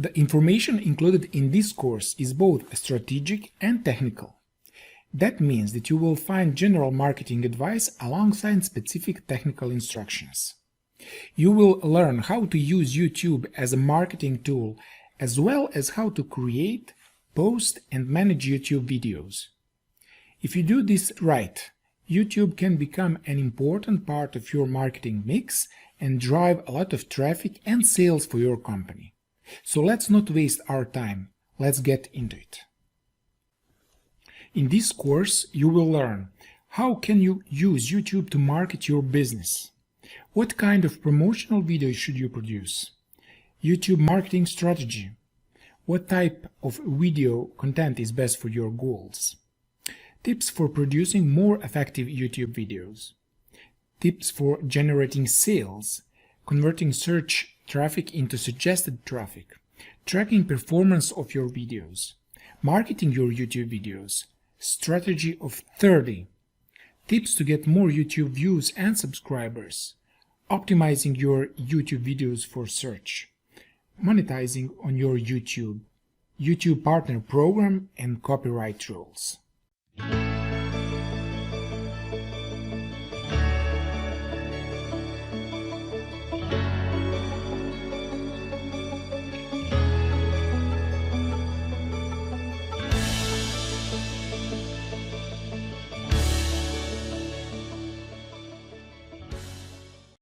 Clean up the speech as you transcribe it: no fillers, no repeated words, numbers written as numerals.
The information included in this course is both strategic and technical. That means that you will find general marketing advice alongside specific technical instructions. You will learn how to use YouTube as a marketing tool, as well as how to create, post, and manage YouTube videos. If you do this right, YouTube can become an important part of your marketing mix and drive a lot of traffic and sales for your company. So let's not waste our time. Let's get into it. In this course, you will learn how can you use YouTube to market your business, what kind of promotional videos should you produce, YouTube marketing strategy, what type of video content is best for your goals, tips for producing more effective YouTube videos, tips for generating sales, converting search traffic into suggested traffic, tracking performance of your videos, marketing your YouTube videos, strategy of 30, tips to get more YouTube views and subscribers, optimizing your YouTube videos for search, monetizing on your YouTube, YouTube Partner Program, and copyright rules.